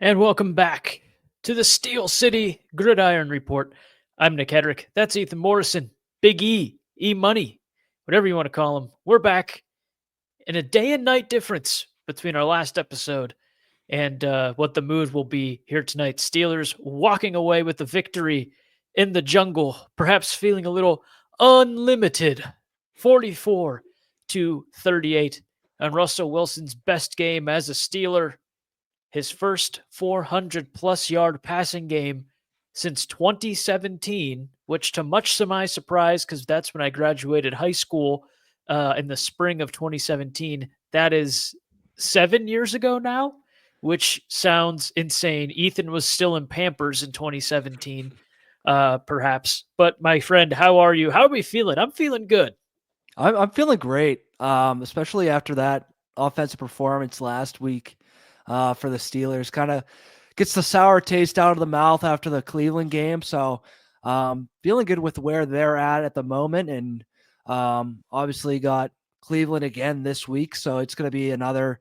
And welcome back to the Steel City Gridiron Report. I'm Nick Hedrick. That's Ethan Morrison. Big E, E Money, whatever you want to call him. We're back in a day and night difference between our last episode and what the mood will be here tonight. Steelers walking away with the victory in the jungle, perhaps feeling a little unlimited. 44 to 38 on Russell Wilson's best game as a Steeler, his first 400 plus yard passing game since 2017, which to much to my surprise, because that's when I graduated high school in the spring of 2017. That is 7 years ago now, which sounds insane. Ethan was still in Pampers in 2017, perhaps. But my friend, how are you? How are we feeling? I'm feeling good. I'm feeling great, especially after that offensive performance last week for the Steelers. Kind of gets the sour taste out of the mouth after the Cleveland game. So feeling good with where they're at the moment, and obviously got Cleveland again this week. So it's going to be another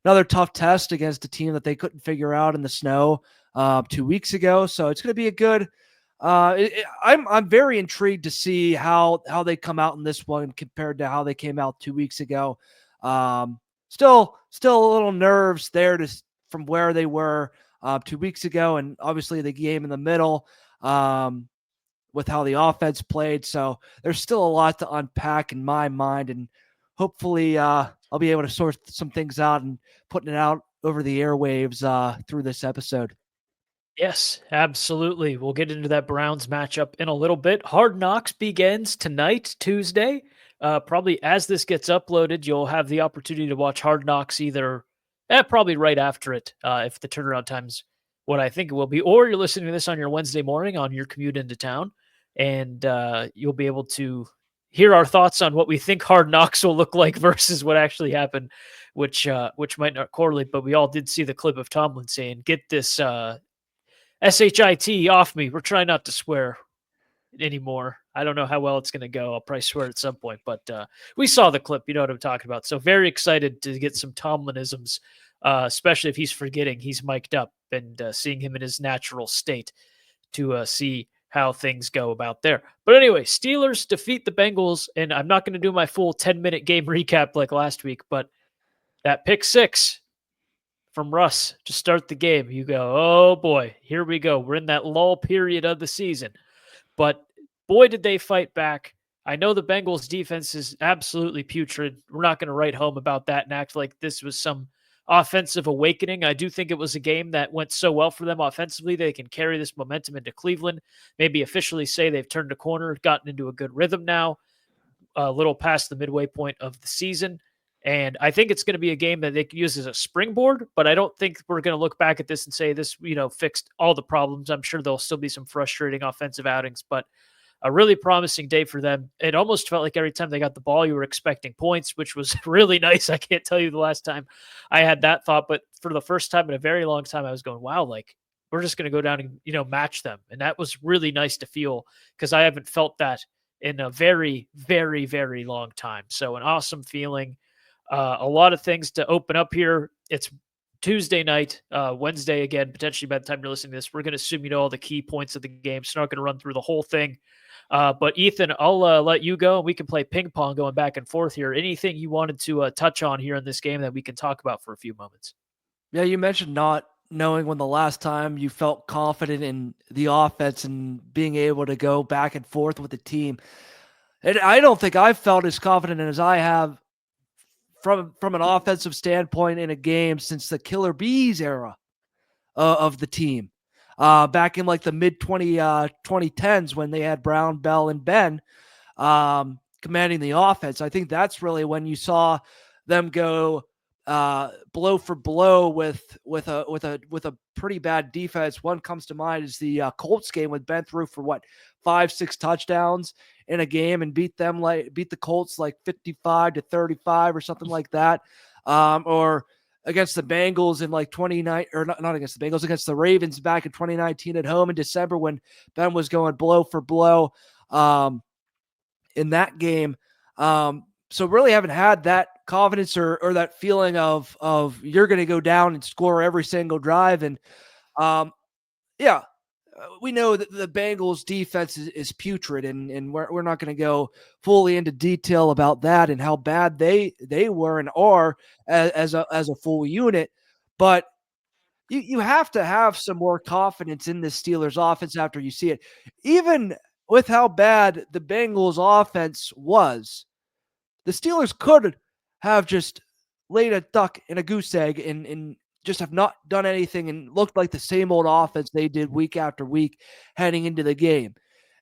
tough test against a team that they couldn't figure out in the snow 2 weeks ago. So it's going to be a good. I'm very intrigued to see how they come out in this one compared to how they came out 2 weeks ago. Still a little nerves there from where they were 2 weeks ago, and obviously the game in the middle with how the offense played. So there's still a lot to unpack in my mind, and hopefully I'll be able to sort some things out and putting it out over the airwaves through this episode. Yes, absolutely. We'll get into that Browns matchup in a little bit. Hard Knocks begins tonight, Tuesday. Probably as this gets uploaded, you'll have the opportunity to watch Hard Knocks either probably right after it, if the turnaround time's what I think it will be, or you're listening to this on your Wednesday morning on your commute into town, and you'll be able to hear our thoughts on what we think Hard Knocks will look like versus what actually happened, which might not correlate. But we all did see the clip of Tomlin saying, "Get this." SHIT off me. We're trying not to swear anymore. I don't know how well it's going to go. I'll probably swear at some point, but we saw the clip. You know what I'm talking about. So very excited to get some Tomlinisms, especially if he's forgetting he's mic'd up and seeing him in his natural state to see how things go about there. But anyway, Steelers defeat the Bengals, and I'm not going to do my full 10-minute game recap like last week, but that pick six from Russ to start the game, you go, oh boy, here we go. We're in that lull period of the season. But boy, did they fight back. I know the Bengals defense is absolutely putrid. We're not going to write home about that and act like this was some offensive awakening. I do think it was a game that went so well for them offensively, they can carry this momentum into Cleveland, maybe officially say they've turned a corner, gotten into a good rhythm now, a little past the midway point of the season. And I think it's going to be a game that they can use as a springboard, but I don't think we're going to look back at this and say this, fixed all the problems. I'm sure there'll still be some frustrating offensive outings, but a really promising day for them. It almost felt like every time they got the ball, you were expecting points, which was really nice. I can't tell you the last time I had that thought, but for the first time in a very long time, I was going, wow, like we're just going to go down and, match them. And that was really nice to feel because I haven't felt that in a very, very, very long time. So an awesome feeling. A lot of things to open up here. It's Tuesday night, Wednesday again, potentially by the time you're listening to this. We're going to assume you know all the key points of the game, so not going to run through the whole thing. But Ethan, I'll let you go, and we can play ping pong going back and forth here. Anything you wanted to touch on here in this game that we can talk about for a few moments? Yeah, you mentioned not knowing when the last time you felt confident in the offense and being able to go back and forth with the team. And I don't think I've felt as confident as I have from an offensive standpoint in a game since the Killer Bees era of the team. Back in like the mid 2010s when they had Brown, Bell, and Ben commanding the offense. I think that's really when you saw them go blow for blow with a pretty bad defense. One comes to mind is the Colts game with Ben threw for 5-6 touchdowns in a game and beat the Colts like 55-35 or something like that. Or against the Bengals in like 29 or not against the Bengals, against the Ravens back in 2019 at home in December when Ben was going blow for blow in that game. So really haven't had that confidence or that feeling of you're going to go down and score every single drive. And Yeah, we know that the Bengals defense is putrid, and we're not going to go fully into detail about that and how bad they were and are as a full unit. But you have to have some more confidence in the Steelers offense after you see it. Even with how bad the Bengals offense was, the Steelers could have just laid a duck in a goose egg and just have not done anything and looked like the same old offense they did week after week heading into the game.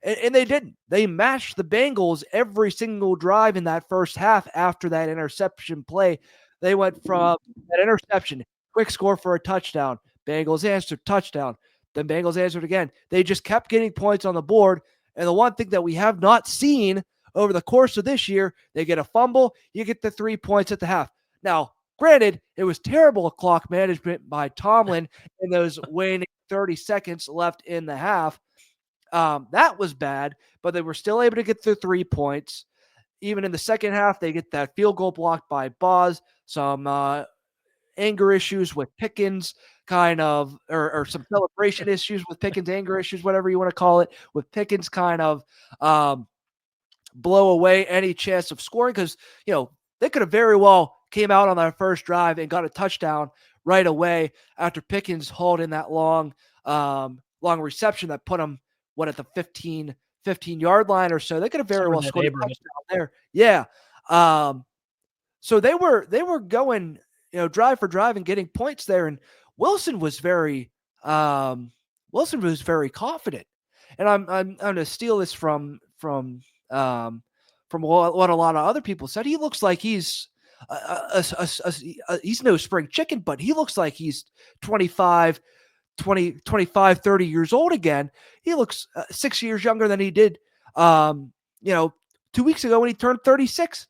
And they didn't. They matched the Bengals every single drive in that first half after that interception play. They went from that interception, quick score for a touchdown. Bengals answered, touchdown. Then Bengals answered again. They just kept getting points on the board. And the one thing that we have not seen over the course of this year, they get a fumble, you get the 3 points at the half. Now, granted, it was terrible clock management by Tomlin in those waning 30 seconds left in the half. That was bad, but they were still able to get the 3 points. Even in the second half, they get that field goal blocked by Boz, some anger issues with Pickens, kind of, or some celebration issues with Pickens, anger issues, whatever you want to call it, with Pickens kind of blow away any chance of scoring because, they could have very well came out on their first drive and got a touchdown right away after Pickens hauled in that long reception that put them, at the 15-yard line or so. They could have very well scored a touchdown there. Yeah. So they were going, drive for drive and getting points there. And Wilson was very confident. And I'm going to steal this from what a lot of other people said. He looks like he's he's no spring chicken, but he looks like he's 25, 30 years old again. He looks 6 years younger than he did, 2 weeks ago when he turned 36.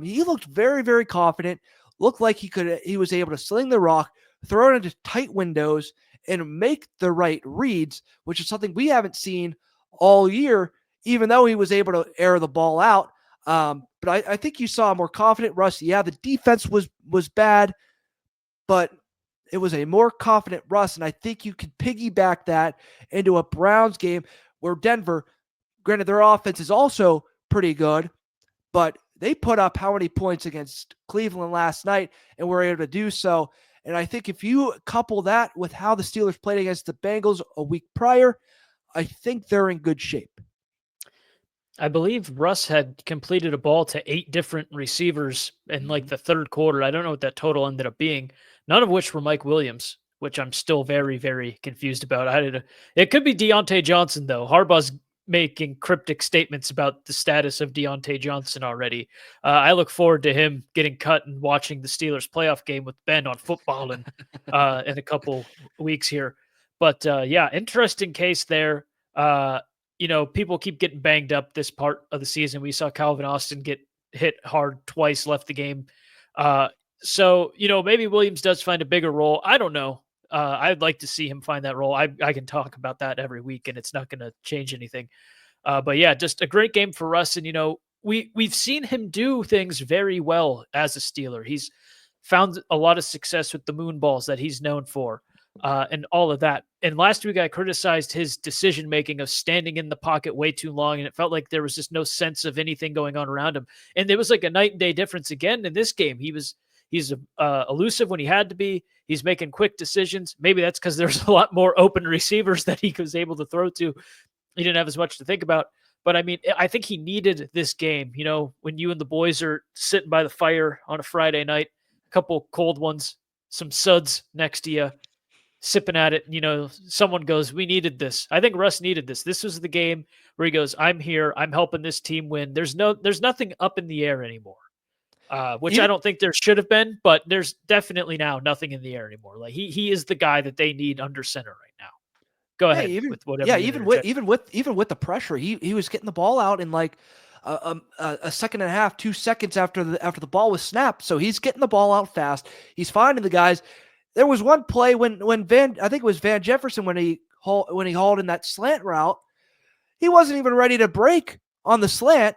He looked very, very confident. Looked like he was able to sling the rock, throw it into tight windows, and make the right reads, which is something we haven't seen all year, even though he was able to air the ball out. But I think you saw a more confident Russ. Yeah, the defense was bad, but it was a more confident Russ, and I think you can piggyback that into a Browns game where Denver, granted their offense is also pretty good, but they put up how many points against Cleveland last night and were able to do so. And I think if you couple that with how the Steelers played against the Bengals a week prior, I think they're in good shape. I believe Russ had completed a ball to 8 different receivers in like the third quarter. I don't know what that total ended up being, none of which were Mike Williams, which I'm still very, very confused about. It could be Deontay Johnson, though. Harbaugh's making cryptic statements about the status of Deontay Johnson already. I look forward to him getting cut and watching the Steelers playoff game with Ben on football in a couple weeks here. But yeah, interesting case there. People keep getting banged up this part of the season. We saw Calvin Austin get hit hard twice, left the game. So maybe Williams does find a bigger role. I don't know. I'd like to see him find that role. I can talk about that every week, and it's not going to change anything. But yeah, just a great game for Russ. And we've seen him do things very well as a Steeler. He's found a lot of success with the moon balls that he's known for. And all of that. And last week I criticized his decision making of standing in the pocket way too long, and it felt like there was just no sense of anything going on around him. And there was like a night and day difference again in this game. He's elusive when he had to be. He's making quick decisions. Maybe that's because there's a lot more open receivers that he was able to throw to. He didn't have as much to think about. But I mean, I think he needed this game. When you and the boys are sitting by the fire on a Friday night, a couple cold ones, some suds next to you, sipping at it, someone goes, we needed this. I think Russ needed this. This was the game where he goes, I'm here. I'm helping this team win. There's nothing up in the air anymore, which I don't think there should have been, but there's definitely now nothing in the air anymore. Like he is the guy that they need under center right now. Go ahead with whatever. Yeah, even with the pressure, he was getting the ball out in like a second and a half, 2 seconds after the ball was snapped. So he's getting the ball out fast. He's finding the guys. There was one play when I think it was Van Jefferson when he hauled in that slant route, he wasn't even ready to break on the slant,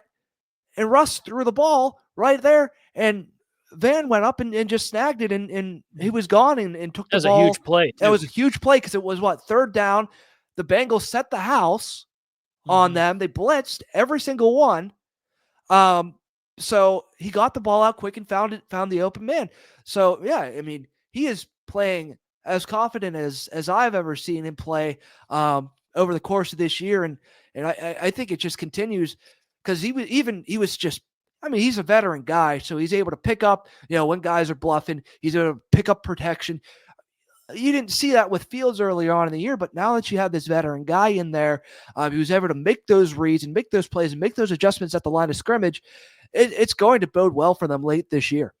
and Russ threw the ball right there, and Van went up and just snagged it, and he was gone and took the That was a ball. huge play It too. was a huge play because it was third down. The Bengals set the house on them. They blitzed every single one. So he got the ball out quick and found the open man. So yeah, I mean, he is playing as confident as I've ever seen him play over the course of this year, and I think it just continues because he was just. I mean, he's a veteran guy, so he's able to pick up, when guys are bluffing, he's able to pick up protection. You didn't see that with Fields earlier on in the year, but now that you have this veteran guy in there who's able to make those reads and make those plays and make those adjustments at the line of scrimmage, it's going to bode well for them late this year.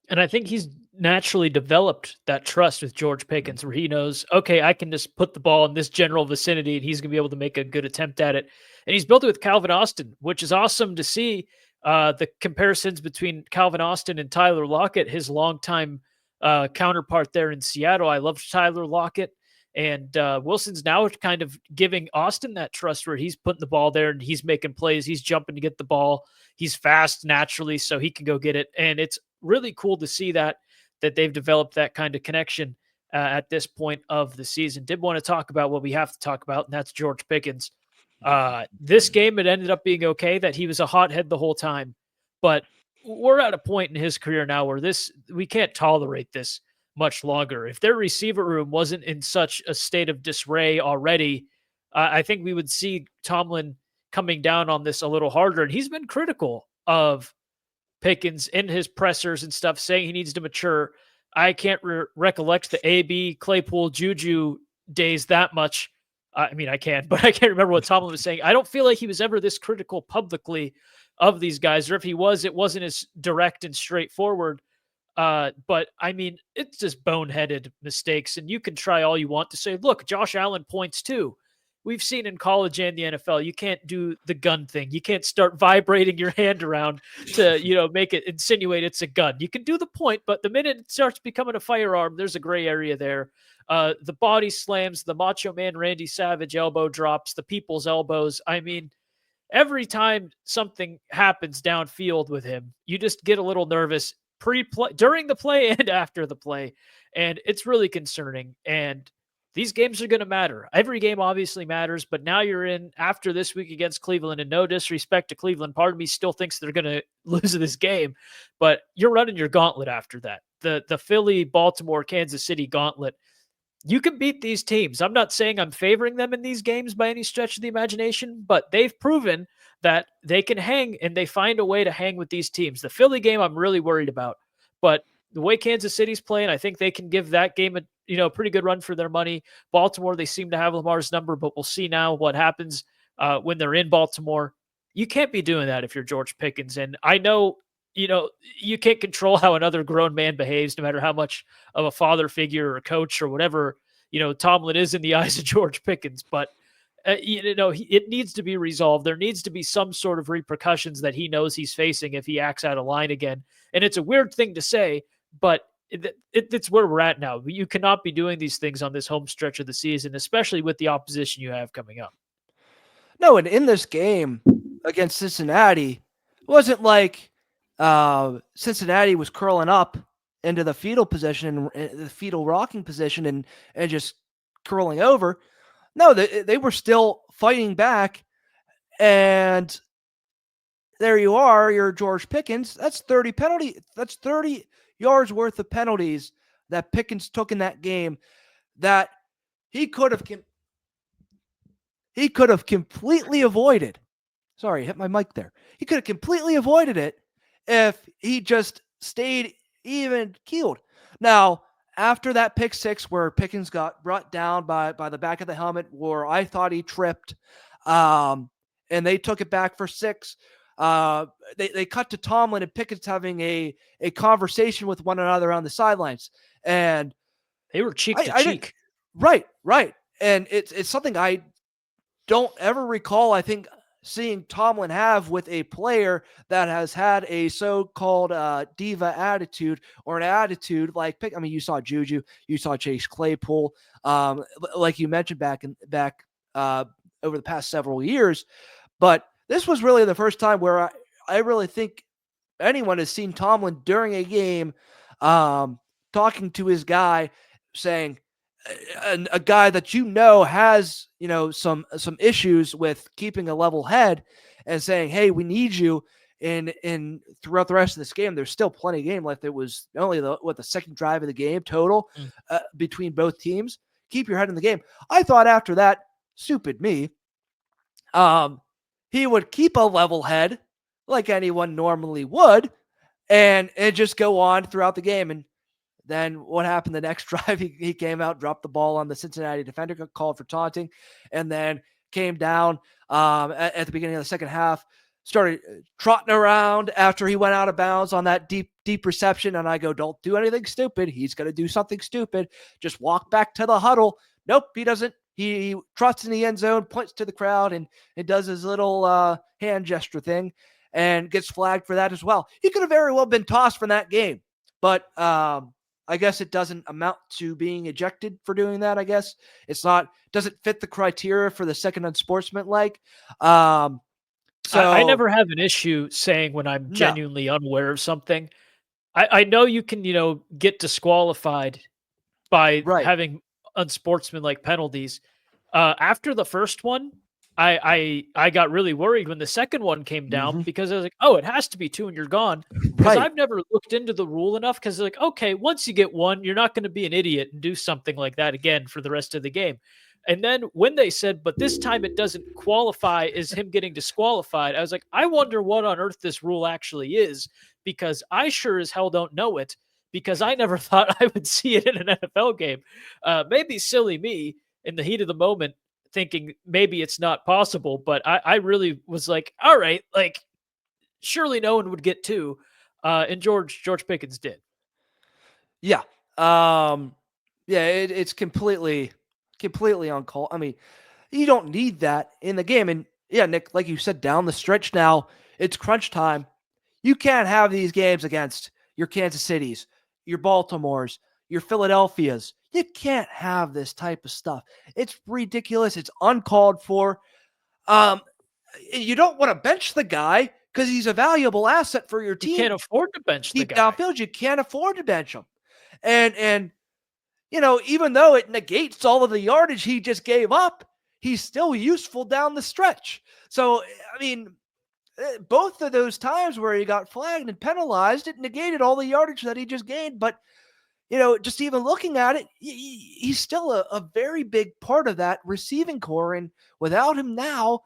And I think he's naturally developed that trust with George Pickens where he knows, okay, I can just put the ball in this general vicinity and he's going to be able to make a good attempt at it. And he's built it with Calvin Austin, which is awesome to see. The comparisons between Calvin Austin and Tyler Lockett, his longtime counterpart there in Seattle. I loved Tyler Lockett. And Wilson's now kind of giving Austin that trust where he's putting the ball there and he's making plays. He's jumping to get the ball. He's fast naturally, so he can go get it. And it's really cool to see that they've developed that kind of connection at this point of the season. Did want to talk about what we have to talk about, and that's George Pickens. This game, it ended up being okay that he was a hothead the whole time, but we're at a point in his career now where we can't tolerate this much longer. If their receiver room wasn't in such a state of disarray already, I think we would see Tomlin coming down on this a little harder. And he's been critical of Pickens in his pressers and stuff, saying he needs to mature. I can't recollect the AB, Claypool, Juju days that much. I mean, I can, but I can't remember what Tomlin was saying. I don't feel like he was ever this critical publicly of these guys, or if he was, it wasn't as direct and straightforward. But I mean, it's just boneheaded mistakes, and you can try all you want to say, look, Josh Allen points too. We've seen in college and the NFL, you can't do the gun thing. You can't start vibrating your hand around to, make it insinuate it's a gun. You can do the point, but the minute it starts becoming a firearm, there's a gray area there. The body slams, the Macho Man Randy Savage elbow drops, the people's elbows. I mean, every time something happens downfield with him, you just get a little nervous pre-play, during the play, and after the play, and it's really concerning. And these games are going to matter. Every game obviously matters, but now you're in after this week against Cleveland, and no disrespect to Cleveland, part of me still thinks they're going to lose this game, but you're running your gauntlet after that. The Philly, Baltimore, Kansas City gauntlet. You can beat these teams. I'm not saying I'm favoring them in these games by any stretch of the imagination, but they've proven that they can hang and they find a way to hang with these teams. The Philly game, I'm really worried about, but the way Kansas City's playing, I think they can give that game a pretty good run for their money. Baltimore, they seem to have Lamar's number, but we'll see now what happens when they're in Baltimore. You can't be doing that if you're George Pickens. And I know, you can't control how another grown man behaves, no matter how much of a father figure or a coach or whatever, Tomlin is in the eyes of George Pickens. But, it needs to be resolved. There needs to be some sort of repercussions that he knows he's facing if he acts out of line again. And it's a weird thing to say, but it's where we're at now. You cannot be doing these things on this home stretch of the season, especially with the opposition you have coming up. No, and in this game against Cincinnati, it wasn't like Cincinnati was curling up into the fetal position, the fetal rocking position, and just curling over. No, they were still fighting back, and there you are. You're George Pickens. That's 30 penalty. That's 30 yards worth of penalties that Pickens took in that game that he could have completely avoided. Sorry, hit my mic there. He could have completely avoided it if he just stayed even keeled. Now, after that pick six where Pickens got brought down by the back of the helmet where I thought he tripped, and they took it back for 6, they cut to Tomlin and Pickens having a conversation with one another on the sidelines. And they were cheek to cheek. Right. And it's something I don't ever recall, I think, seeing Tomlin have with a player that has had a so-called diva attitude or an attitude like you saw Juju, you saw Chase Claypool, like you mentioned back over the past several years. But this was really the first time where I really think anyone has seen Tomlin during a game, um, talking to his guy, saying a guy that has some issues with keeping a level head, and saying, "Hey, we need you." In throughout the rest of this game, there's still plenty of game left. It was only the second drive of the game total Mm. between both teams. Keep your head in the game. I thought after that, stupid me, um, he would keep a level head like anyone normally would, and just go on throughout the game. And then what happened the next drive? He came out, dropped the ball on the Cincinnati defender, got called for taunting, and then came down at the beginning of the second half, started trotting around after he went out of bounds on that deep reception. And I go, don't do anything stupid. He's going to do something stupid. Just walk back to the huddle. Nope, he doesn't. He trots in the end zone, points to the crowd, and does his little hand gesture thing, and gets flagged for that as well. He could have very well been tossed from that game, but I guess it doesn't amount to being ejected for doing that. I guess doesn't fit the criteria for the second unsportsmanlike. So I never have an issue saying when I'm no, genuinely unaware of something. I know you can, get disqualified by right. having unsportsmanlike penalties. After the first one, I got really worried when the second one came down Mm-hmm. because I was like, "Oh, it has to be 2 and you're gone." Because Right. I've never looked into the rule enough. Because like, okay, once you get one, you're not going to be an idiot and do something like that again for the rest of the game. And then when they said, "But this time it doesn't qualify as him getting disqualified," I was like, "I wonder what on earth this rule actually is," because I sure as hell don't know it. Because I never thought I would see it in an NFL game. Maybe silly me in the heat of the moment thinking maybe it's not possible, but I really was like, all right, like surely no one would get two. And George Pickens did. Yeah. Yeah, it's completely on call. I mean, you don't need that in the game. And yeah, Nick, like you said, down the stretch now, it's crunch time. You can't have these games against your Kansas Cities, your Baltimores, your Philadelphias. You can't have this type of stuff. It's ridiculous. It's uncalled for. Um, you don't want to bench the guy because he's a valuable asset for your You team. can't afford to bench the Deep guy. downfield, you can't afford to bench him. And even though it negates all of the yardage he just gave up, he's still useful down the stretch. So, I mean, both of those times where he got flagged and penalized, it negated all the yardage that he just gained. But, just even looking at it, he's still a very big part of that receiving core. And without him now,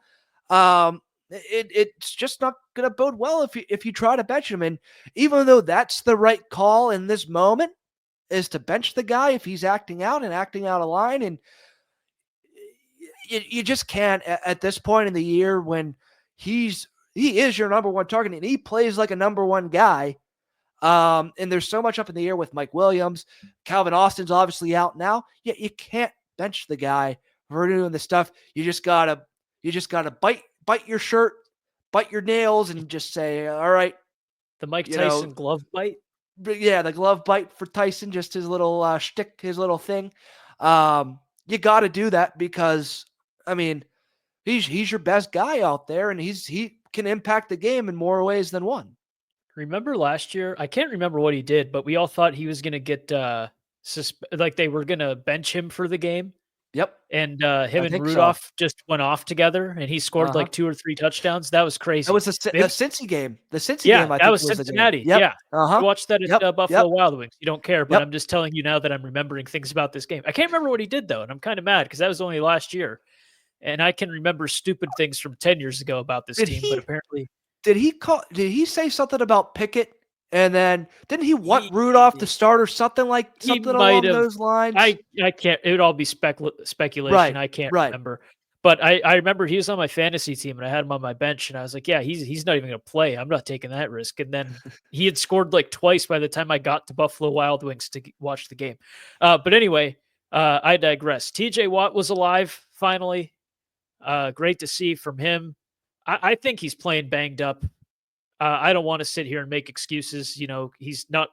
it's just not going to bode well if you try to bench him. And even though that's the right call in this moment, is to bench the guy if he's acting out of line. And you just can't at this point in the year when he is your number one target and he plays like a number one guy. And there's so much up in the air with Mike Williams. Calvin Austin's obviously out now. Yeah, you can't bench the guy for doing the stuff. You just gotta bite your shirt, bite your nails, and just say, all right, The Mike Tyson glove bite. yeah, the glove bite for Tyson, just his little shtick, his little thing. You got to do that because, I mean, he's your best guy out there, and he can impact the game in more ways than one. Remember last year? I can't remember what he did, but we all thought he was going to get like they were going to bench him for the game. Yep, And him I and think so. Rudolph just went off together, and he scored Uh-huh. like 2 or 3 touchdowns. That was That crazy. was the Maybe Cincy game. The Cincy yeah, game, I that think, was was the game. Cincinnati. Yep. Yeah. I Uh-huh. watched that at, Yep. Buffalo Yep. Wild Wings. You don't care, but Yep. I'm just telling you now that I'm remembering things about this game. I can't remember what he did though, and I'm kinda mad because that was only last year, and I can remember stupid things from 10 years ago about this Did team, but he apparently did he say something about Pickett? And then didn't he want he Rudolph to start or something he might along have those lines? I can't it would all be speculation, Right. I can't Right. remember. But I remember he was on my fantasy team, and I had him on my bench, and I was like, "Yeah, he's not even gonna play. I'm not taking that risk." And then he had scored, like, twice by the time I got to Buffalo Wild Wings to watch the game. But anyway, I digress. TJ Watt was alive finally. Great to see from him. I think he's playing banged up. I don't wanna sit here and make excuses, he's not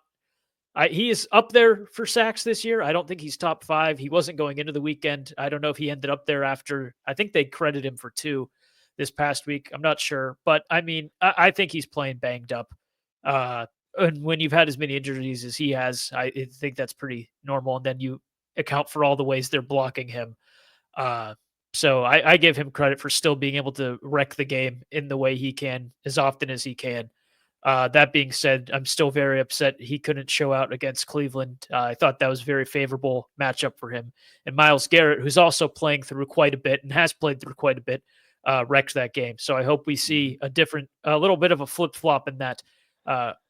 he is up there for sacks this year. I don't think he's top 5. He wasn't going into the weekend. I don't know if he ended up there after. I think they credit him for 2 this past week. I'm not sure, but I mean, I think he's playing banged up. And when you've had as many injuries as he has, I think that's pretty normal. And then you account for all the ways they're blocking him. Uh, so I give him credit for still being able to wreck the game in the way he can as often as he can. That being said, I'm still very upset he couldn't show out against Cleveland. I thought that was a very favorable matchup for him. And Myles Garrett, who's also playing through quite a bit and has played through quite a bit, wrecked that game. So I hope we see a little bit of a flip flop in that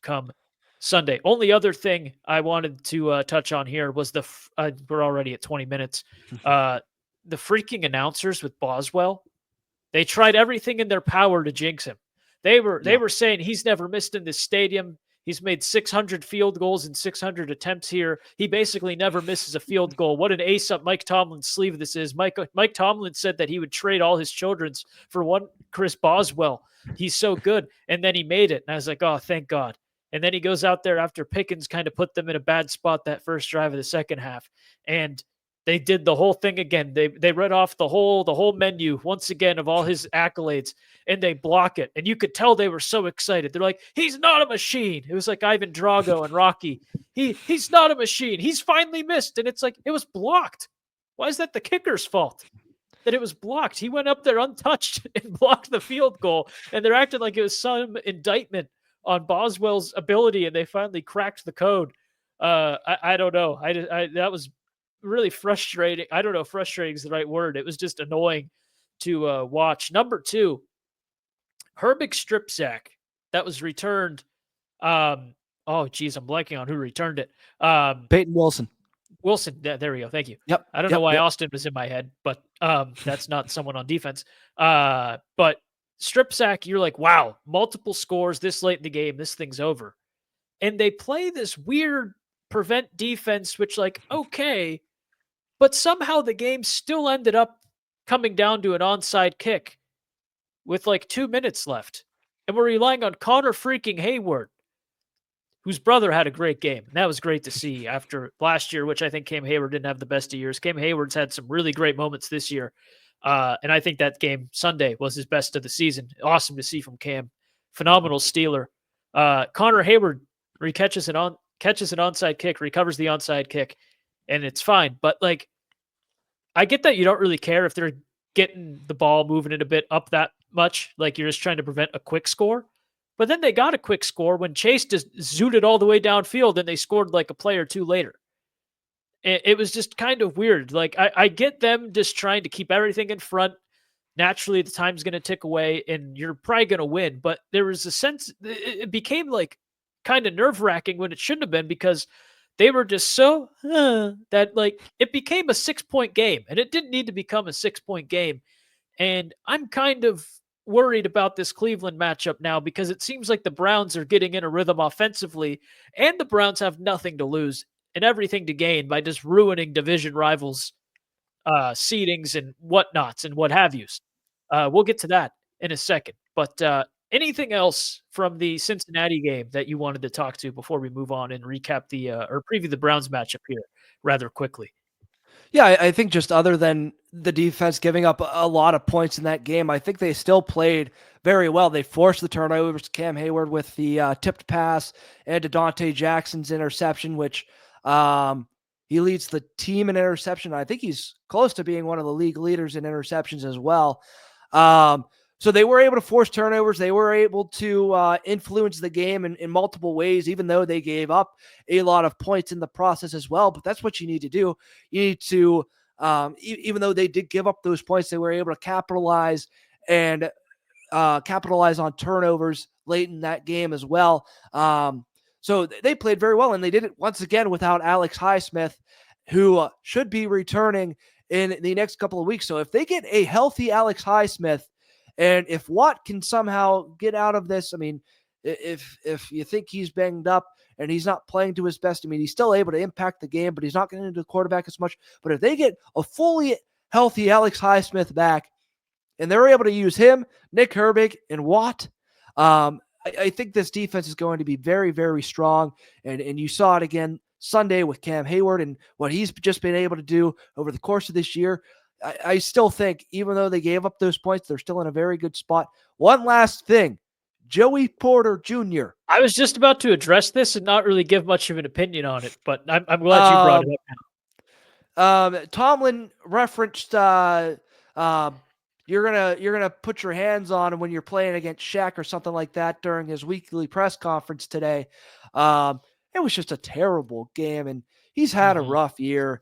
come Sunday. Only other thing I wanted to touch on here was we're already at 20 minutes. The freaking announcers with Boswell, they tried everything in their power to jinx him. They were saying he's never missed in this stadium. He's made 600 field goals and 600 attempts here. He basically never misses a field goal. What an ace up Mike Tomlin's sleeve this is. Mike Tomlin said that he would trade all his children's for one Chris Boswell. He's so good. And then he made it. And I was like, oh, thank God. And then he goes out there after Pickens kind of put them in a bad spot that first drive of the second half. And they did the whole thing again. They read off the whole menu once again of all his accolades, and they block it. And you could tell they were so excited. They're like, "He's not a machine." It was like Ivan Drago and Rocky. He's not a machine. He's finally missed, and it's like it was blocked. Why is that the kicker's fault that it was blocked? He went up there untouched and blocked the field goal, and they're acting like it was some indictment on Boswell's ability, and they finally cracked the code. I don't know. That was really frustrating. I don't know if frustrating is the right word. It was just annoying to watch. Number two, Herbig strip sack that was returned. Oh, geez, I'm blanking on who returned it. Peyton Wilson. Wilson. There we go. Thank you. Yep. I don't know why Austin was in my head, but that's not someone on defense. But strip sack, you're like, wow, multiple scores this late in the game. This thing's over. And they play this weird prevent defense, which, like, okay, but somehow the game still ended up coming down to an onside kick with like 2 minutes left. And we're relying on Connor freaking Hayward, whose brother had a great game. And that was great to see after last year, which I think Cam Hayward didn't have the best of years. Cam Hayward's had some really great moments this year. And I think that game Sunday was his best of the season. Awesome to see from Cam. Phenomenal stealer. Connor Hayward catches an onside kick, recovers the onside kick, and it's fine. But like, I get that you don't really care if they're getting the ball moving it a bit up that much. Like, you're just trying to prevent a quick score. But then they got a quick score when Chase just zooted all the way downfield and they scored like a play or two later. It was just kind of weird. Like, I get them just trying to keep everything in front. Naturally, the time's going to tick away and you're probably going to win. But there was a sense, it became like kind of nerve-wracking when it shouldn't have been, because they were just so that like it became a 6-point game, and it didn't need to become a 6-point game. And I'm kind of worried about this Cleveland matchup now, because it seems like the Browns are getting in a rhythm offensively, and the Browns have nothing to lose and everything to gain by just ruining division rivals' seedings and whatnots and what have yous. We'll get to that in a second. But anything else from the Cincinnati game that you wanted to talk to before we move on and recap or preview the Browns matchup here rather quickly? Yeah, I think just other than the defense giving up a lot of points in that game, I think they still played very well. They forced the turnovers. Cam Hayward with the tipped pass and Dante Jackson's interception, which he leads the team in interception. I think he's close to being one of the league leaders in interceptions as well. So they were able to force turnovers. They were able to influence the game in multiple ways, even though they gave up a lot of points in the process as well. But that's what you need to do. You need to, even though they did give up those points, they were able to capitalize on turnovers late in that game as well. So they played very well, and they did it once again without Alex Highsmith, who should be returning in the next couple of weeks. So if they get a healthy Alex Highsmith, and if Watt can somehow get out of this, I mean, if you think he's banged up and he's not playing to his best, I mean, he's still able to impact the game, but he's not getting into the quarterback as much. But if they get a fully healthy Alex Highsmith back, and they're able to use him, Nick Herbig, and Watt, I think this defense is going to be very, very strong. And you saw it again Sunday with Cam Hayward and what he's just been able to do over the course of this year. I still think, even though they gave up those points, they're still in a very good spot. One last thing, Joey Porter Jr. I was just about to address this and not really give much of an opinion on it, but I'm glad you brought it Um, up now. Tomlin referenced you're gonna put your hands on him when you're playing against Shaq or something like that during his weekly press conference today. It was just a terrible game, and he's had a Mhm. rough year.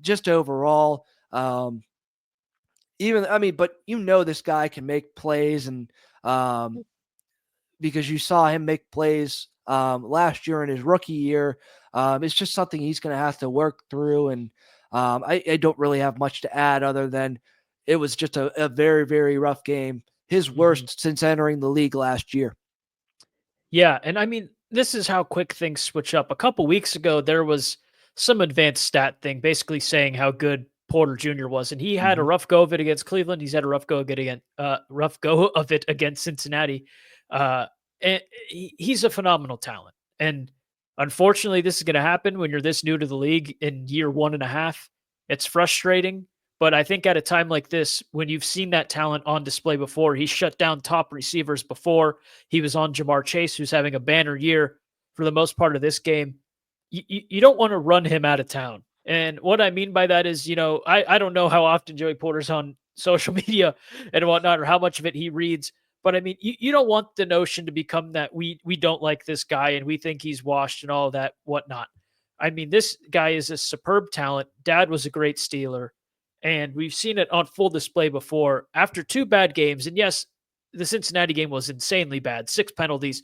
Just overall. But this guy can make plays, and because you saw him make plays last year in his rookie year. It's just something he's going to have to work through. And I don't really have much to add other than it was just a very, very rough game. His Mhm. worst since entering the league last year. Yeah, and I mean, this is how quick things switch up. A couple weeks ago, there was some advanced stat thing basically saying how good Porter Jr. was, and he had a Mm-hmm. rough go of it against Cleveland. He's had a rough go of it against Cincinnati. Uh, and he's a phenomenal talent. And unfortunately, this is going to happen when you're this new to the league in year 1.5. It's frustrating, but I think at a time like this, when you've seen that talent on display before, he shut down top receivers before. He was on Jamar Chase, who's having a banner year for the most part of this game. You don't want to run him out of town. And what I mean by that is, I don't know how often Joey Porter's on social media and whatnot, or how much of it he reads. But I mean, you don't want the notion to become that we don't like this guy and we think he's washed and all that whatnot. I mean, this guy is a superb talent. Dad was a great Steeler, and we've seen it on full display before. After two bad games, and yes, the Cincinnati game was insanely bad. 6 penalties.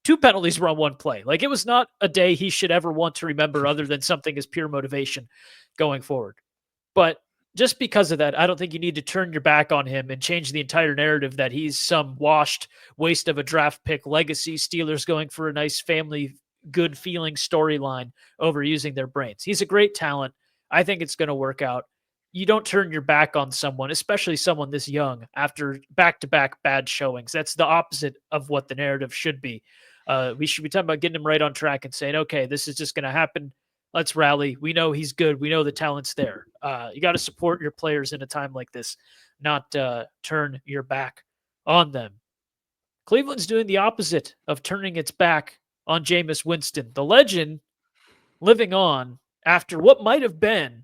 2 penalties were on one play. Like, it was not a day he should ever want to remember other than something as pure motivation going forward. But just because of that, I don't think you need to turn your back on him and change the entire narrative that he's some washed waste of a draft pick legacy. Steelers going for a nice family good feeling storyline over using their brains. He's a great talent. I think it's going to work out. You don't turn your back on someone, especially someone this young, after back-to-back bad showings. That's the opposite of what the narrative should be. We should be talking about getting him right on track and saying, okay, this is just going to happen. Let's rally. We know he's good. We know the talent's there. You got to support your players in a time like this, not turn your back on them. Cleveland's doing the opposite of turning its back on Jameis Winston, the legend living on after what might have been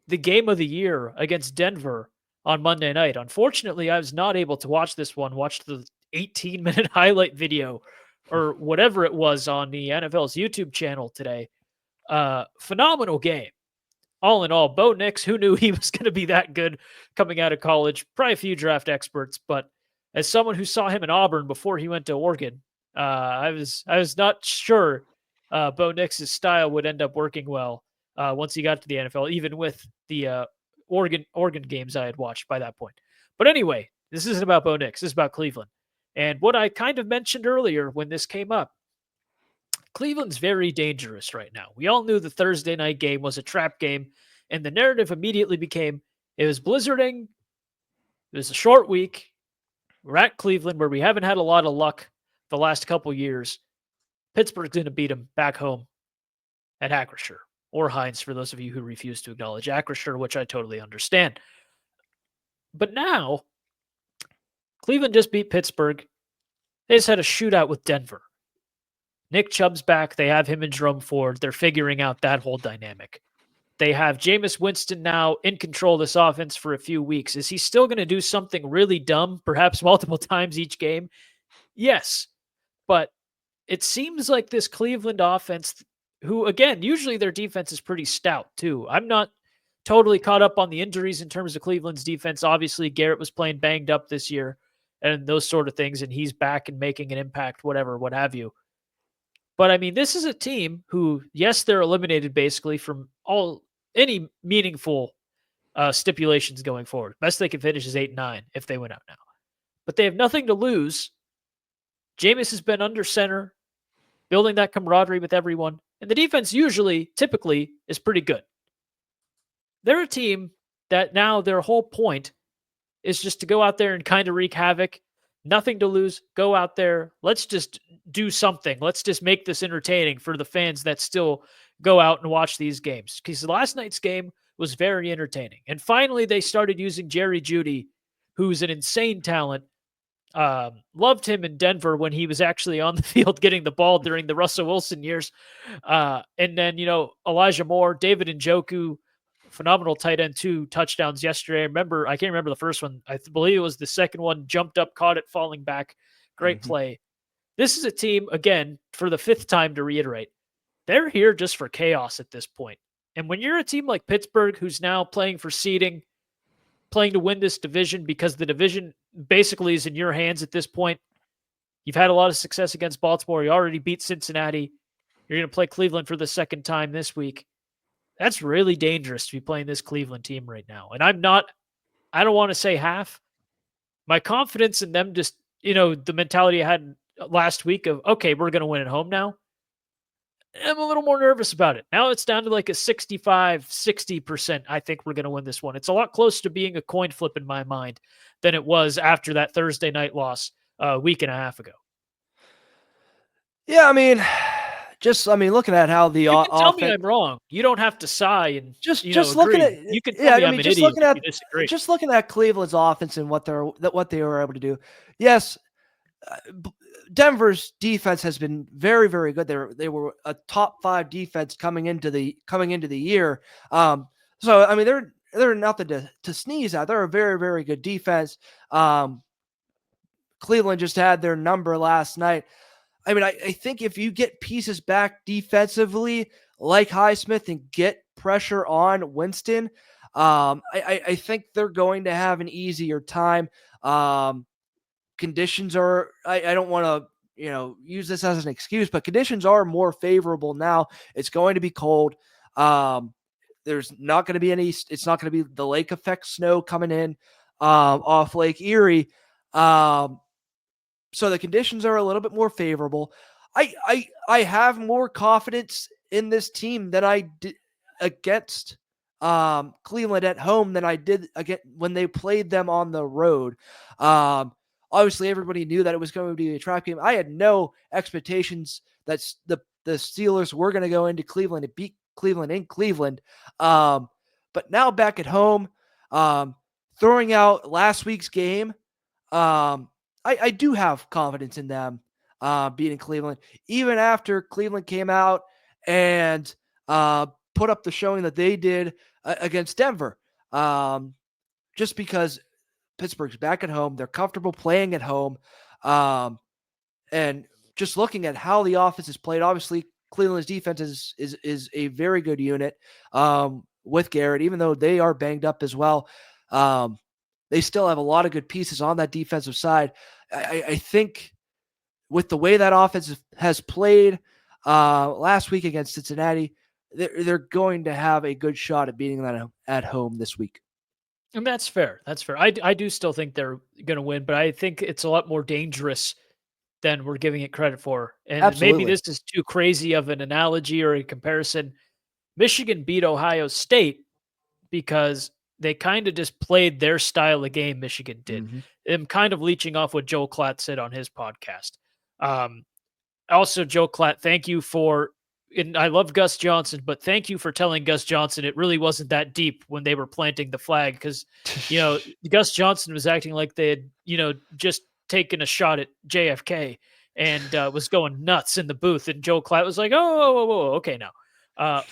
the game of the year against Denver on Monday night. Unfortunately, I was not able to watch this one, watch the 18-minute highlight video or whatever it was on the NFL's YouTube channel today. Phenomenal game. All in all, Bo Nix, who knew he was going to be that good coming out of college? Probably a few draft experts, but as someone who saw him in Auburn before he went to Oregon, I was not sure Bo Nix's style would end up working well once he got to the NFL, even with the Oregon games I had watched by that point. But anyway, this isn't about Bo Nix. This is about Cleveland. And what I kind of mentioned earlier when this came up, Cleveland's very dangerous right now. We all knew the Thursday night game was a trap game, and the narrative immediately became it was blizzarding. It was a short week. We're at Cleveland, where we haven't had a lot of luck the last couple years. Pittsburgh's going to beat them back home at Acrisure, or Heinz for those of you who refuse to acknowledge Acrisure, which I totally understand. But now, Cleveland just beat Pittsburgh. They just had a shootout with Denver. Nick Chubb's back. They have him and Jerome Ford. They're figuring out that whole dynamic. They have Jameis Winston now in control of this offense for a few weeks. Is he still going to do something really dumb, perhaps multiple times each game? Yes. But it seems like this Cleveland offense, who, again, usually their defense is pretty stout, too. I'm not totally caught up on the injuries in terms of Cleveland's defense. Obviously, Garrett was playing banged up this year and those sort of things, and he's back and making an impact, whatever, what have you. But I mean, this is a team who, yes, they're eliminated basically from any meaningful stipulations going forward. Best they can finish is 8-9 if they win out now. But they have nothing to lose. Jameis has been under center, building that camaraderie with everyone. And the defense typically, is pretty good. They're a team that now their whole point is just to go out there and kind of wreak havoc. Nothing to lose. Go out there. Let's just do something. Let's just make this entertaining for the fans that still go out and watch these games. Because last night's game was very entertaining. And finally, they started using Jerry Jeudy, who's an insane talent, Loved him in Denver when he was actually on the field getting the ball during the Russell Wilson years. And then, Elijah Moore, David Njoku, phenomenal tight end, 2 touchdowns yesterday. I can't remember the first one. I believe it was the second one, jumped up, caught it, falling back. Great Mhm. play. This is a team, again, for the fifth time to reiterate, they're here just for chaos at this point. And when you're a team like Pittsburgh, who's now playing for seeding, playing to win this division because the division basically is in your hands at this point. You've had a lot of success against Baltimore. You already beat Cincinnati. You're going to play Cleveland for the second time this week. That's really dangerous to be playing this Cleveland team right now. And I don't want to say half. My confidence in them just, the mentality I had last week of, okay, we're going to win at home now. I'm a little more nervous about it. Now it's down to like a 60%. I think we're going to win this one. It's a lot closer to being a coin flip in my mind than it was after that Thursday night loss a week and a half ago. Yeah, I mean, looking at how the You can tell me offense, I'm wrong. You don't have to sigh and, just looking at, agree. You can tell yeah, me I I'm mean, an idiot if you disagree. just looking at Cleveland's offense and what they were able to do. Yes, Denver's defense has been very, very good. They were a top 5 defense coming into the year. So I mean, they're nothing to sneeze at. They're a very, very good defense. Cleveland just had their number last night. I mean, I think if you get pieces back defensively, like Highsmith, and get pressure on Winston, I think they're going to have an easier time. Conditions are, I don't want to, use this as an excuse, but conditions are more favorable now. It's going to be cold. There's not going to be it's not going to be the lake effect snow coming in off Lake Erie. So the conditions are a little bit more favorable. I have more confidence in this team than I did against Cleveland at home than I did again when they played them on the road. Obviously, everybody knew that it was going to be a trap game. I had no expectations that the Steelers were going to go into Cleveland and beat Cleveland in Cleveland. But now back at home, throwing out last week's game, I do have confidence in them beating Cleveland, even after Cleveland came out and put up the showing that they did against Denver. Just because Pittsburgh's back at home, they're comfortable playing at home, and just looking at how the offense is played, obviously Cleveland's defense is a very good unit with Garrett, even though they are banged up as well. They still have a lot of good pieces on that defensive side. I think with the way that offense has played last week against Cincinnati, they're going to have a good shot at beating them at home this week. And that's fair. That's fair. I do still think they're going to win, but I think it's a lot more dangerous than we're giving it credit for. And maybe Absolutely. this is too crazy of an analogy or a comparison. Michigan beat Ohio State because they kind of just played their style of game. Michigan did. Mm-hmm. I'm kind of leeching off what Joe Klatt said on his podcast. Also, Joe Klatt, thank you for, and I love Gus Johnson, but thank you for telling Gus Johnson it really wasn't that deep when they were planting the flag because, Gus Johnson was acting like they had, just taken a shot at JFK and was going nuts in the booth. And Joe Klatt was like, oh, okay, now.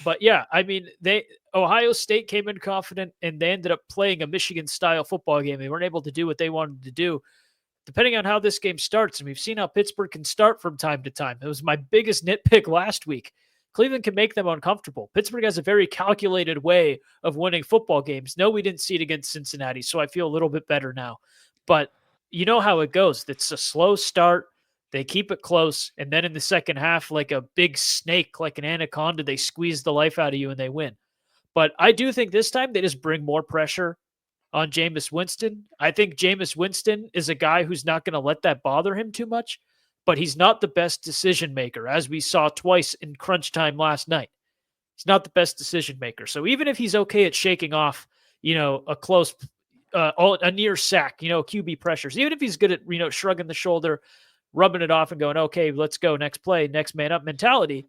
But yeah, I mean, Ohio State came in confident and they ended up playing a Michigan style football game. They weren't able to do what they wanted to do. Depending on how this game starts, and we've seen how Pittsburgh can start from time to time. It was my biggest nitpick last week. Cleveland can make them uncomfortable. Pittsburgh has a very calculated way of winning football games. No, we didn't see it against Cincinnati, so I feel a little bit better now. But you know how it goes. It's a slow start. They keep it close. And then in the second half, like a big snake, like an anaconda, they squeeze the life out of you and they win. But I do think this time they just bring more pressure on Jameis Winston. I think Jameis Winston is a guy who's not going to let that bother him too much, but he's not the best decision maker, as we saw twice in crunch time last night. He's not the best decision maker. So even if he's okay at shaking off, a close, a near sack, QB pressures, even if he's good at, shrugging the shoulder, rubbing it off and going, okay, let's go, next play, next man up mentality,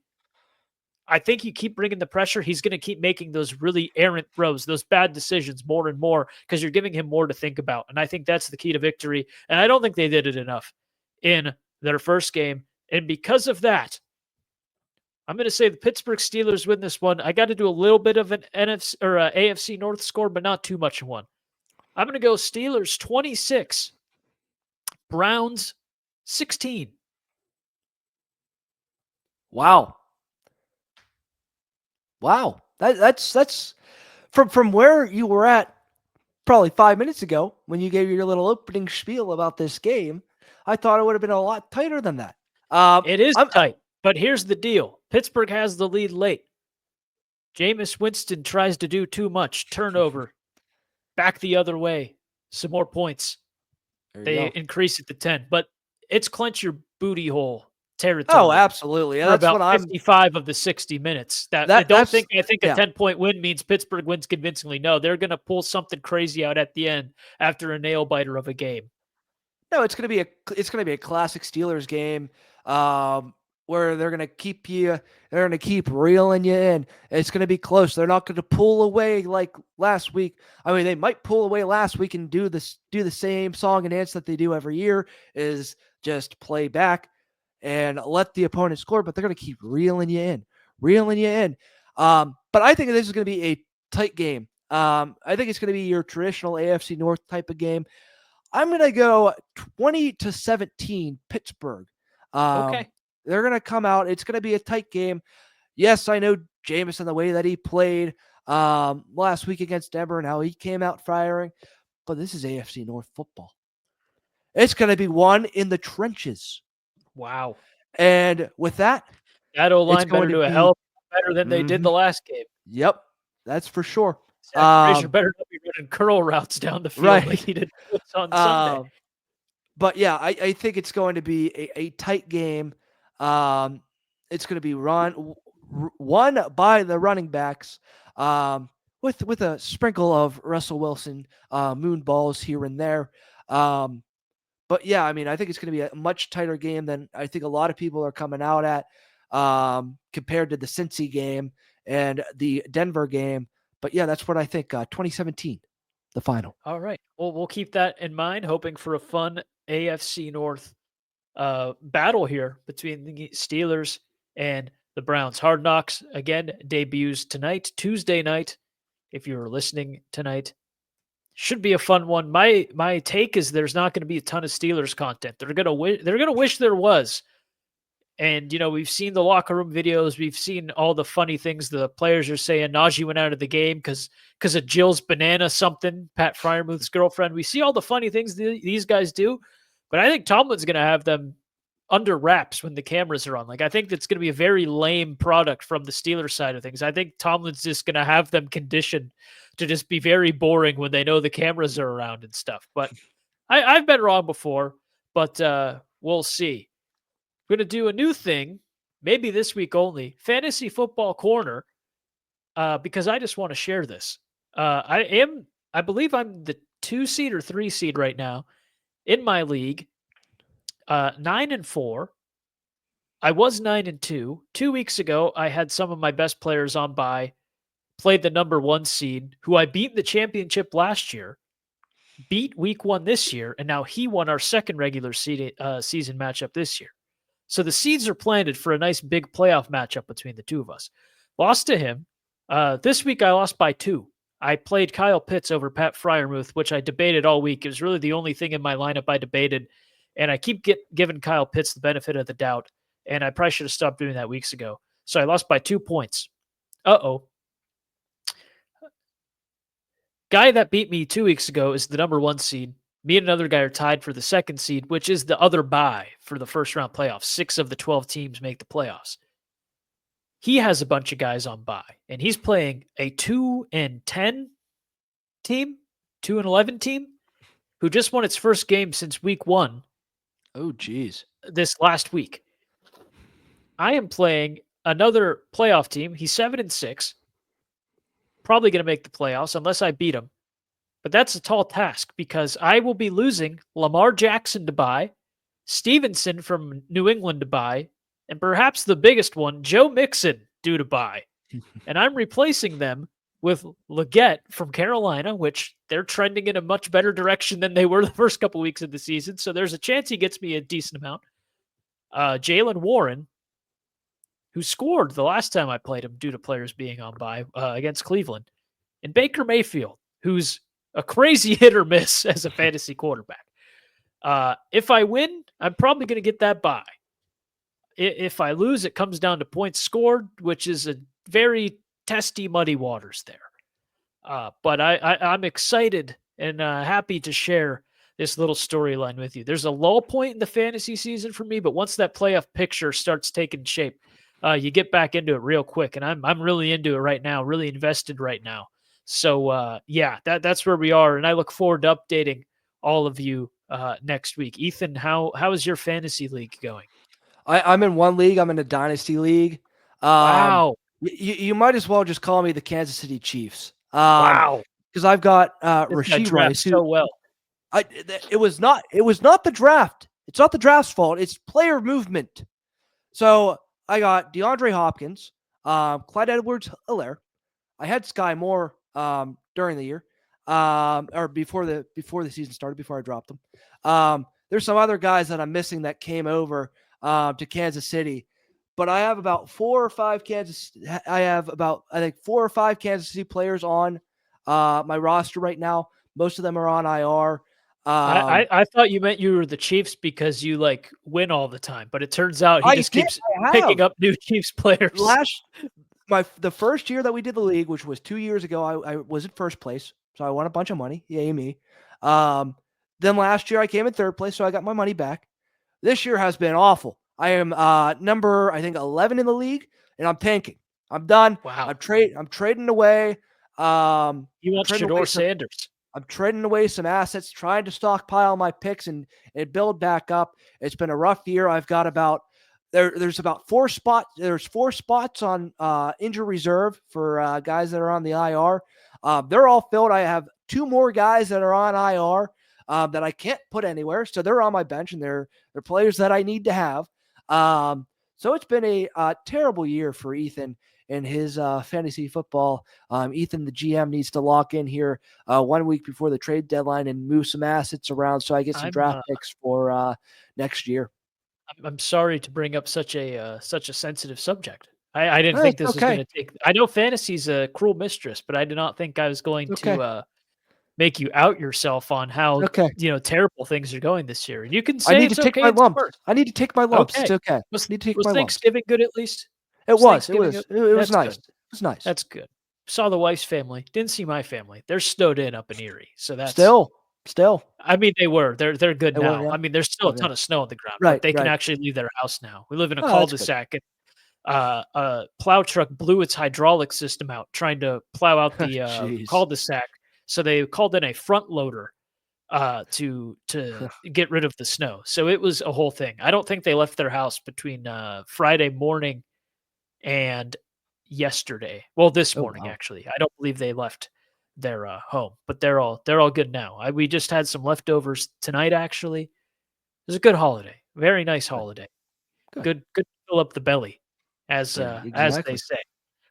I think you keep bringing the pressure, he's going to keep making those really errant throws, those bad decisions more and more because you're giving him more to think about. And I think that's the key to victory. And I don't think they did it enough in their first game. And because of that, I'm going to say the Pittsburgh Steelers win this one. I got to do a little bit of an NFC or AFC North score, but not too much of one. I'm going to go Steelers 26, Browns 16. Wow. Wow. That's from where you were at probably 5 minutes ago when you gave your little opening spiel about this game. I thought it would have been a lot tighter than that. It is tight, but here's the deal. Pittsburgh has the lead late. Jameis Winston tries to do too much. Turnover. Back the other way. Some more points. They increase it to 10. But it's clench your booty hole territory. Oh, absolutely. For about 55 of the 60 minutes. I think a 10-point win means Pittsburgh wins convincingly. No, they're going to pull something crazy out at the end after a nail biter of a game. No, it's going to be a classic Steelers game where they're going to keep reeling you in. It's going to be close. They're not going to pull away like last week. I mean, they might pull away last week and do the same song and dance that they do every year, is just play back and let the opponent score, but they're going to keep reeling you in. But I think this is going to be a tight game. I think it's going to be your traditional AFC North type of game. I'm going to go 20-17 Pittsburgh. Okay. They're going to come out. It's going to be a tight game. Yes, I know Jameis and the way that he played last week against Denver and how he came out firing, but this is AFC North football. It's going to be won in the trenches. Wow. And with that O-line better do a hell of better than they did the last game. Yep, that's for sure. Frazier better not be running curl routes down the field like he did on Sunday. But yeah, I think it's going to be a tight game. It's going to be won by the running backs with a sprinkle of Russell Wilson moon balls here and there. But yeah, I mean, I think it's going to be a much tighter game than I think a lot of people are coming out at compared to the Cincy game and the Denver game. But yeah, that's what I think. 2017, the final. All right. Well, we'll keep that in mind, hoping for a fun AFC North battle here between the Steelers and the Browns. Hard Knocks, again, debuts tonight, Tuesday night. If you're listening tonight, should be a fun one. My take is there's not going to be a ton of Steelers content. They're gonna wish there was. And, we've seen the locker room videos. We've seen all the funny things the players are saying. Najee went out of the game because of Jill's banana something, Pat Fryermuth's girlfriend. We see all the funny things these guys do. But I think Tomlin's going to have them under wraps when the cameras are on. Like, I think that's going to be a very lame product from the Steelers side of things. I think Tomlin's just going to have them conditioned to just be very boring when they know the cameras are around and stuff. But I've been wrong before, but we'll see. We're going to do a new thing, maybe this week only, Fantasy Football Corner, because I just want to share this. I believe I'm the 2 seed or 3 seed right now in my league, 9-4. I was 9-2. 2 weeks ago, I had some of my best players on bye, played the number 1 seed, who I beat in the championship last year, beat week 1 this year, and now he won our second regular season matchup this year. So the seeds are planted for a nice big playoff matchup between the two of us. Lost to him. This week I lost by 2. I played Kyle Pitts over Pat Fryermuth, which I debated all week. It was really the only thing in my lineup I debated. And I keep giving Kyle Pitts the benefit of the doubt. And I probably should have stopped doing that weeks ago. So I lost by 2 points. Uh-oh. Guy that beat me 2 weeks ago is the number 1 seed. Me and another guy are tied for the 2nd seed, which is the other bye for the first round playoffs. 6 of the 12 teams make the playoffs. He has a bunch of guys on bye, and he's playing a 2-10 team, 2-11 team, who just won its first game since week 1. Oh, geez. This last week. I am playing another playoff team. He's 7-6. Probably going to make the playoffs unless I beat him. But that's a tall task because I will be losing Lamar Jackson to bye, Stevenson from New England to bye, and perhaps the biggest one, Joe Mixon due to bye. And I'm replacing them with Leggett from Carolina, which they're trending in a much better direction than they were the first couple weeks of the season. So there's a chance he gets me a decent amount. Jalen Warren, who scored the last time I played him due to players being on bye against Cleveland, and Baker Mayfield, who's a crazy hit or miss as a fantasy quarterback. If I win, I'm probably going to get that bye. If I lose, it comes down to points scored, which is a very testy, muddy waters there. But I'm excited and happy to share this little storyline with you. There's a low point in the fantasy season for me, but once that playoff picture starts taking shape, you get back into it real quick. And I'm really into it right now, really invested right now. So yeah, that's where we are. And I look forward to updating all of you next week. Ethan, how is your fantasy league going? I'm in one league. I'm in a dynasty league. Wow. You might as well just call me the Kansas City Chiefs. Wow. Because I've got This guy Rashee drafts Rice. so well. It was not the draft. It's not the draft's fault. It's player movement. So I got DeAndre Hopkins, Clyde Edwards-Helaire. I had Sky Moore during the year, or before the season started, before I dropped them. There's some other guys that I'm missing that came over to Kansas City, but I have about four or five Kansas City players on my roster right now. Most of them are on IR. I thought you meant you were the Chiefs because you like win all the time, but it turns out he just keeps picking up new Chiefs players. The first year that we did the league, which was 2 years ago, I was in first place, so I won a bunch of money. Yay me. Then last year I came in third place, so I got my money back. This year has been awful. I am number, I think, 11 in the league, and I'm tanking. I'm done. Wow. I'm trading away. You want Shador Sanders? I'm trading away some assets, trying to stockpile my picks and build back up. It's been a rough year. I've got about there's about 4 spots. There's 4 spots on injury reserve for guys that are on the IR. They're all filled. I have 2 more guys that are on IR that I can't put anywhere, so they're on my bench, and they're players that I need to have. So it's been a terrible year for Ethan in his fantasy football. Ethan, the GM, needs to lock in here 1 week before the trade deadline and move some assets around so I get some draft picks for next year. I'm sorry to bring up such a sensitive subject. I didn't think this was going to take. I know fantasy's a cruel mistress, but I did not think I was going to make you out yourself on how terrible things are going this year. And you can say I need to take my lumps. I need to take my lumps. Okay. It's okay. Was Thanksgiving good at least? It was nice. It was nice. That's good. Saw the wife's family. Didn't see my family. They're snowed in up in Erie. So that's still. I mean, they were. They're good now. Yeah. I mean, there's still a ton of snow on the ground, but they can actually leave their house now. We live in a cul-de-sac, and a plow truck blew its hydraulic system out trying to plow out the cul-de-sac. So they called in a front loader to get rid of the snow. So it was a whole thing. I don't think they left their house between Friday morning and yesterday. Well, this morning actually. I don't believe they left their home, but they're all good now. We just had some leftovers tonight. Actually, it was a good holiday. Very nice holiday. Good to fill up the belly, as they say.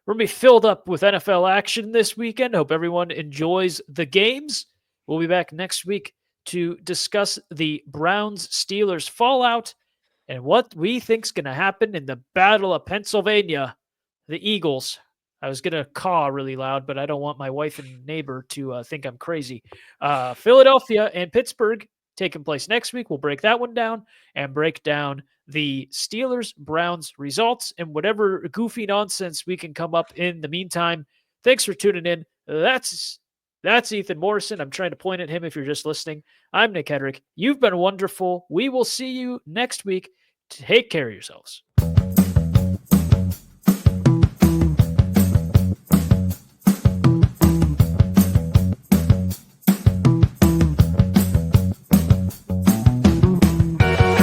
We're going to be filled up with NFL action this weekend. Hope everyone enjoys the games. We'll be back next week to discuss the Browns-Steelers fallout and what we think is going to happen in the Battle of Pennsylvania. The Eagles. I was going to caw really loud, but I don't want my wife and neighbor to think I'm crazy. Philadelphia and Pittsburgh taking place next week. We'll break that one down and break down the Steelers-Browns results and whatever goofy nonsense we can come up in the meantime. Thanks for tuning in. That's Ethan Morrison. I'm trying to point at him if you're just listening. I'm Nick Hedrick. You've been wonderful. We will see you next week. Take care of yourselves.